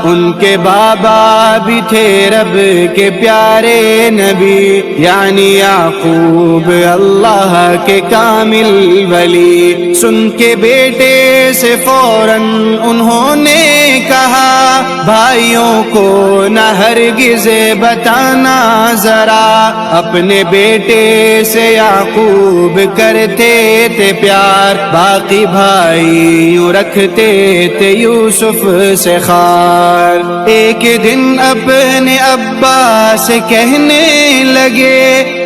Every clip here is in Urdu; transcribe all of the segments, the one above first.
ان کے بابا بھی تھے رب کے پیارے نبی، یعنی یعقوب اللہ کے کامل ولی۔ سن کے بیٹے سے فوراً انہوں نے کہا، بھائیوں کو نہ ہرگز بتانا ذرا، اپنے بیٹے سے یعقوب کرتے تھے پیار، باقی بھائی یوں رکھتے تھے یوسف سے خار۔ ایک دن اپنے ابا سے کہنے لگے،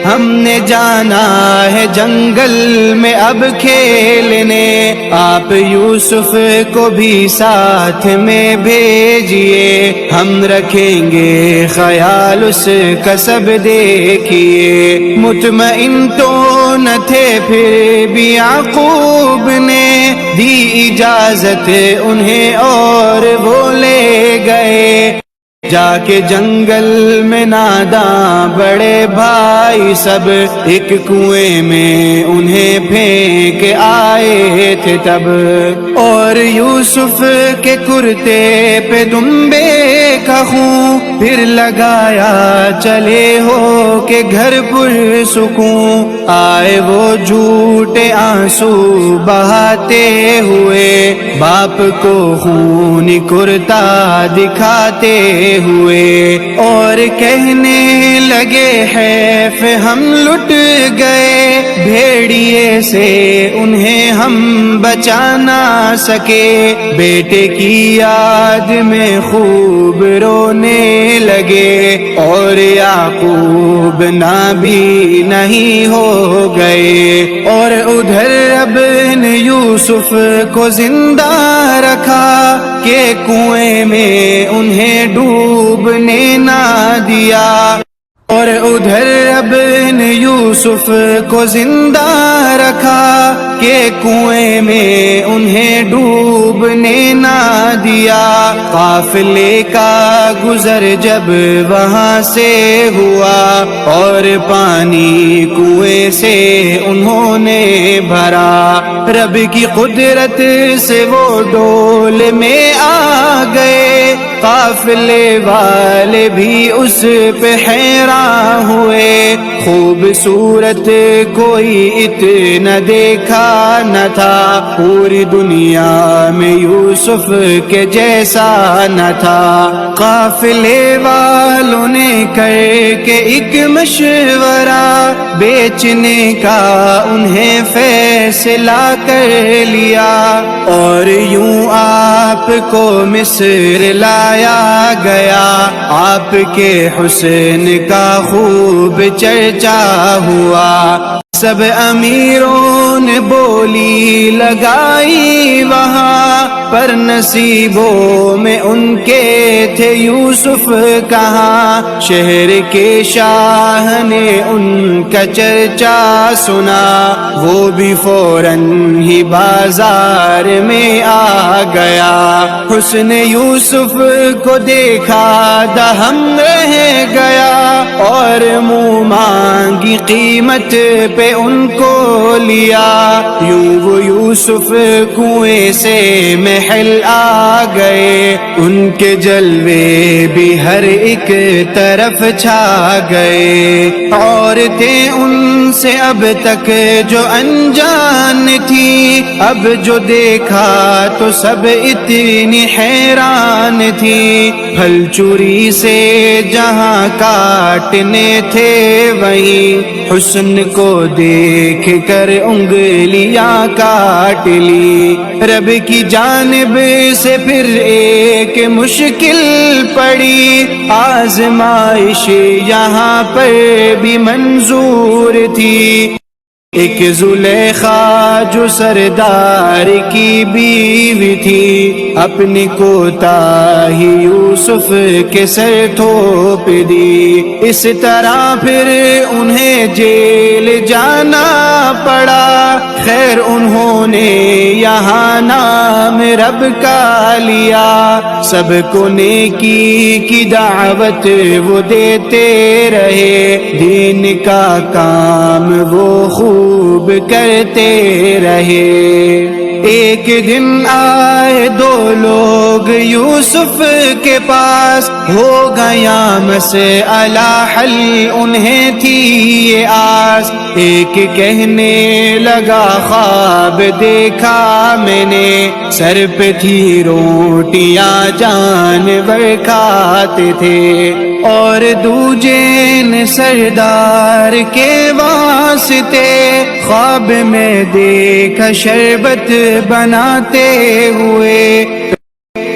ہم نے جانا ہے جنگل میں اب کھیلنے، آپ یوسف کو بھی ساتھ میں بھیجیے، ہم رکھیں گے خیال اس کا سب دیکھیے۔ مطمئن تو نہ تھے پھر بھی یعقوب نے دی اجازت انہیں اور وہ لے گئے۔ جا کے جنگل میں ناداں بڑے بھائی سب، ایک کنویں میں انہیں پھینک آئے تھے تب، اور یوسف کے کرتے پہ دمبے کا خون پھر لگایا چلے ہو کہ گھر پر سکون۔ آئے وہ جھوٹے آنسو بہاتے ہوئے، باپ کو خونی کرتا دکھاتے ہوئے، اور کہنے لگے حیف ہم لٹ گئے، بھیڑیے سے انہیں ہم بچا نہ سکے۔ بیٹے کی یاد میں خوب رونے لگے، اور یعقوب نہ بھی نہیں ہو گئے۔ اور ادھر اب نے یوسف کو زندہ رکھا کہ کنویں میں انہیں ڈوبنے نہ دیا، اور ادھر اب نے یوسف کو زندہ رکھا کہ کنویں میں انہیں ڈوبنے نہ دیا۔ قافلے کا گزر جب وہاں سے ہوا، اور پانی کنویں سے انہوں نے بھرا، رب کی قدرت سے وہ ڈول میں آ گئے، قافلے والے بھی اس پہ حیران ہوئے۔ خوبصورت کوئی اتنا دیکھا نہ تھا، پوری دنیا میں یوسف کے جیسا نہ تھا۔ قافلے والوں نے کر کے ایک مشورہ، بیچنے کا انہیں فیصلہ کر لیا، اور یوں آپ کو مصر لایا گیا۔ آپ کے حسن کا خوب چرچا ہوا، سب امیروں نے بولی لگائی وہاں، پر نصیبوں میں ان کے تھے یوسف کہاں۔ شہر کے شاہ نے ان کا چرچا سنا، وہ بھی فوراً ہی بازار میں آ گیا۔ حسن یوسف کو دیکھا دہم رہ گیا، اور منہ مانگی قیمت پہ ان کو لیا۔ یوں وہ یوسف کنویں سے محل آ گئے، ان کے جلوے بھی ہر ایک طرف چھا گئے۔ عورتیں ان سے اب تک جو انجان تھی، اب جو دیکھا تو سب اتنی حیران تھی۔ پھل چوری سے جہاں کاٹنے تھے وہیں، حسن کو دیکھ کر انگلیاں کاٹ لی۔ رب کی جانب سے پھر ایک مشکل پڑی، آزمائش یہاں پر بھی منظور تھی۔ ایک زلیخا جو سردار کی بیوی تھی، اپنی کوتاہی یوسف کے سر تھوپ دی۔ اس طرح پھر انہیں جیل جانا پڑا، خیر انہوں نے یہاں نام رب کا لیا۔ سب کو نیکی کی دعوت وہ دیتے رہے، دین کا کام وہ خوب کرتے رہے۔ ایک دن آئے دو لوگ یوسف کے پاس، ہو گیا مسئلہ حل انہیں تھی یہ آس۔ ایک کہنے لگا خواب دیکھا میں نے، سر پہ تھی روٹیاں جانور کھاتے تھے، اور دوجے نے سردار کے واسطے خواب میں دیکھا شربت بناتے ہوئے۔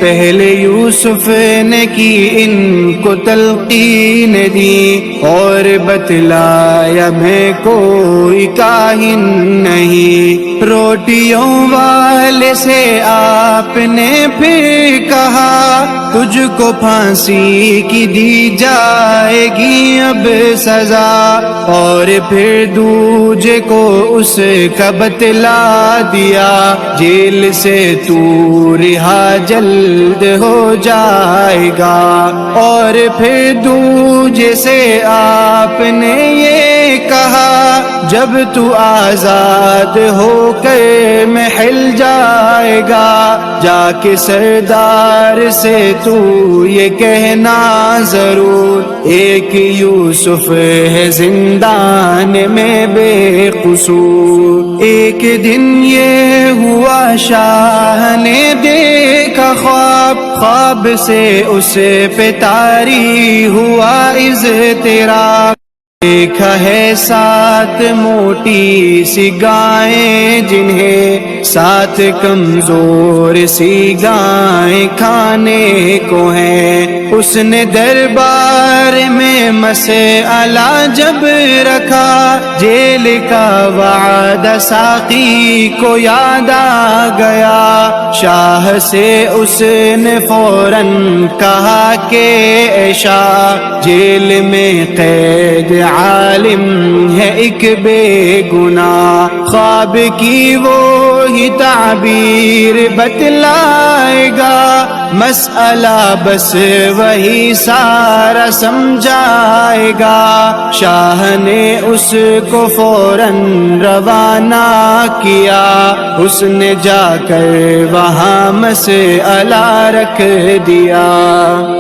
پہلے یوسف نے کی ان کو تلقین دی، اور بتلایا میں کوئی کاہن نہیں۔ روٹیوں والے سے آپ نے پھر کہا، تجھ کو پھانسی کی دی جائے گی اب سزا، اور پھر دوجے کو اس کا بتلا دیا، جیل سے تو رہا جلد ہو جائے گا۔ اور پھر دوجے سے آپ نے یہ کہا، جب تو آزاد ہو کر محل جائے گا، جا کے سردار سے تو یہ کہنا ضرور، ایک یوسف ہے زندان میں بے قصور۔ ایک دن یہ ہوا شاہ نے دیکھا خواب، خواب سے اس پہ طاری ہوا اضطراب۔ دیکھا ہے 7 موٹی سی گائیں، جنہیں 7 کمزور سی گائیں کھانے کو ہیں۔ اس نے دربار میں مسئلہ جب رکھا، جیل کا وعدہ ساقی کو یاد آ گیا۔ شاہ سے اس نے فوراً کہا کہ اے شاہ، جیل میں قید عالم ہے ایک بے گناہ، خواب کی وہی تعبیر بتلائے گا، مسئلہ بس وہی سارا سمجھائے گا۔ شاہ نے اس کو فوراً روانہ کیا، اس نے جا کر وہاں مسئلہ رکھ دیا۔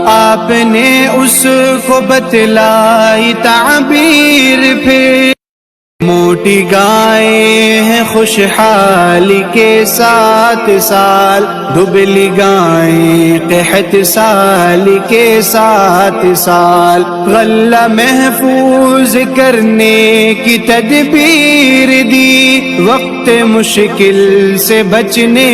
آپ نے اس کو بتلائی تعبیر پھر، موٹی گائیں ہیں خوشحالی کے 7 سال، دبلی گائیں قحط سالی کے 7 سال۔ غلہ محفوظ کرنے کی تدبیر دی، وقت مشکل سے بچنے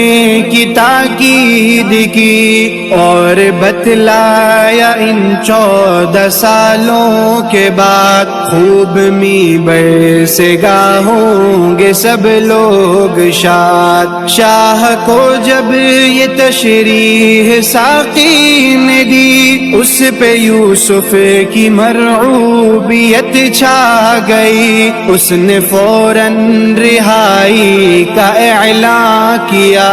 کی تاکید کی، اور بتلایا ان 14 سالوں کے بعد خوب می برس سے گاہ ہوں گے سب لوگ شاد۔ شاہ کو جب یہ تشریح ساقی نے دی، اس پہ یوسف کی مرعوبیت چھا گئی، اس نے فوراً رہائی کا اعلان کیا،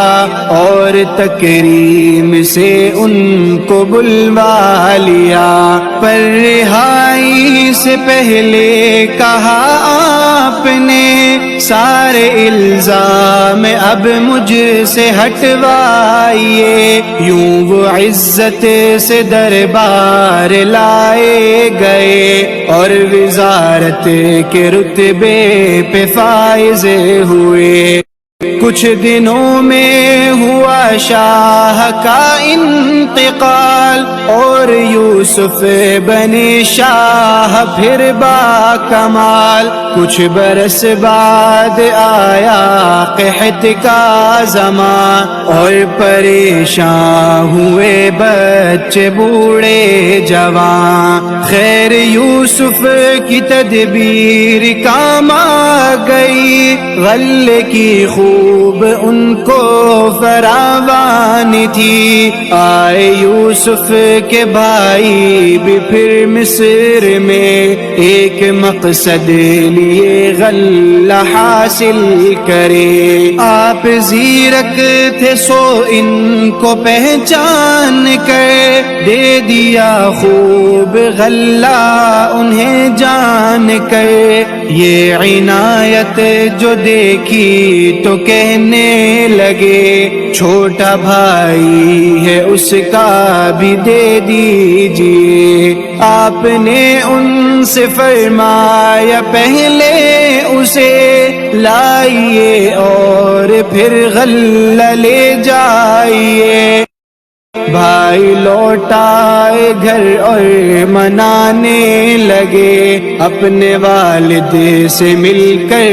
اور تکریم سے ان کو بلوا لیا۔ پر رہائی سے پہلے کہا آپ نے، سارے الزام اب مجھ سے ہٹوائیے۔ یوں وہ عزت سے دربار لائے گئے، اور وزارت کے رتبے پہ فائز ہوئے۔ کچھ دنوں میں ہوا شاہ کا انتقال، اور یوسف بنے شاہ پھر با کمال۔ کچھ برس بعد آیا قحط کا زمان، اور پریشان ہوئے بچے بوڑھے جوان۔ خیر یوسف کی تدبیر کام آ گئی، غلے کی خوب ان کو فراوان تھی۔ آئے یوسف کے بھائی بھی پھر مصر میں، ایک مقصد لیے غلہ حاصل کرے۔ آپ زیرک تھے سو ان کو پہچان کر، دے دیا خوب غلہ انہیں جان کر۔ یہ عنایت جو دیکھی تو کہنے لگے چھوٹا بھائی ہے اس کا بھی دے دیجئے۔ آپ نے ان سے فرمایا پہلے اسے لائیے اور پھر غلہ لے جائیے۔ بھائی لوٹائے گھر اور منانے لگے، اپنے والد سے مل کر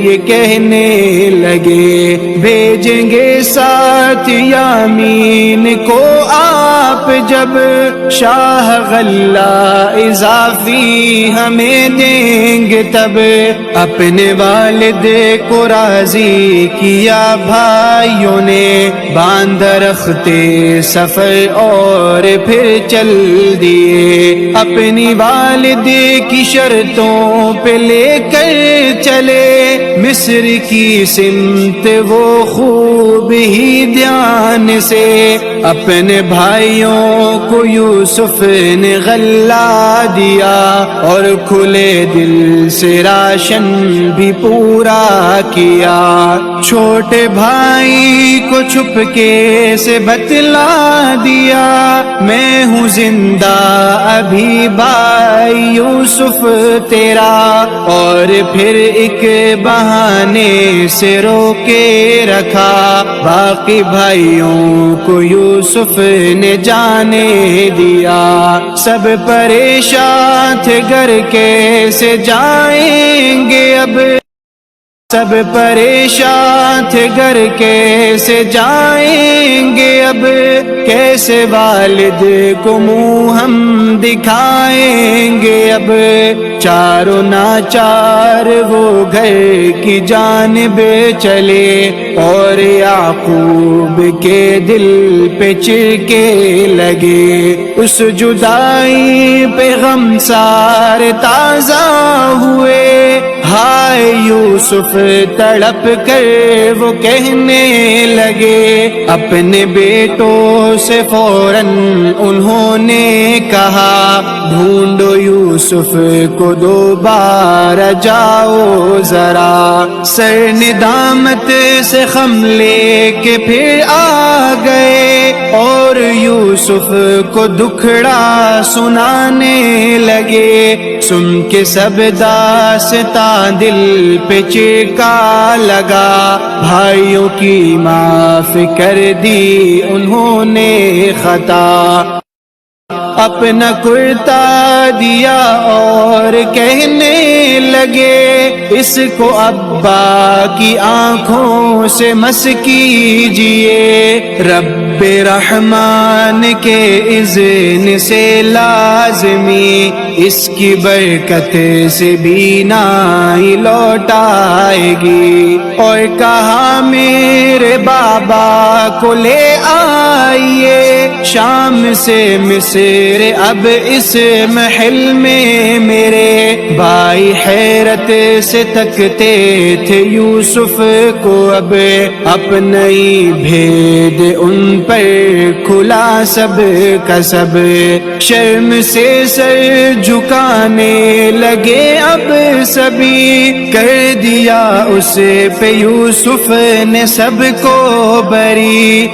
یہ کہنے لگے بھیجیں گے ساتھ یامین کو آپ، جب شاہ غلہ اضافی ہمیں دیں گے تب۔ اپنے والد کو راضی کیا بھائیوں نے، باندھ رکھتے سفر اور پھر چل دیے۔ اپنی والد کی شرطوں پہ لے کر چلے مصر کی سمت وہ خوب ہی دھیان سے۔ اپنے بھائیوں کو یوسف نے غلہ دیا اور کھلے دل سے راشن بھی پورا کیا۔ چھوٹے بھائی کو چھپکے سے بتلا دیا میں ہوں زندہ ابھی بھائی یوسف تیرا، اور پھر ایک بہانے سے روکے رکھا۔ باقی بھائیوں کو یوسف نے جانے دیا۔ سب پریشان تھے گھر کیسے جائیں گے اب، سب پریشان تھے گھر کیسے جائیں گے اب، کیسے والد کو منہ ہم دکھائیں گے اب۔ چاروں ناچار وہ گھر کی جانب چلے، اور یعقوب کے دل پہ چرکے لگے۔ اس جدائی پہ غم سارے تازہ ہوئے، ہائے یوسف تڑپ کر وہ کہنے لگے۔ اپنے بیٹوں سے فوراً انہوں نے کہا ڈھونڈو یوسف کو دوبارہ جاؤ ذرا۔ سر ندامت سے خم لے کے پھر آ گئے، اور یوسف کو دکھڑا سنانے لگے۔ سن کے سب داستاں دل پہ چرکا لگا، بھائیوں کی معاف کر دی انہوں نے خطا۔ اپنا کرتا دیا اور کہنے لگے اس کو ابا کی آنکھوں سے مس کیجئے، رب رحمان کے اذن سے لازمی اس کی برکت سے بینائی لوٹ آئے گی۔ اور کہا میرے بابا کو لے آئیے شام سے مصر، اب اس محل میں میرے بھائی حیرت سے تکتے تھے یوسف کو، اب اپنا ہی بھید ان پر کھلا سب کا سب۔ شرم سے سر جھکانے لگے اب سبھی، کر دیا اس پہ یوسف نے سب کو بری۔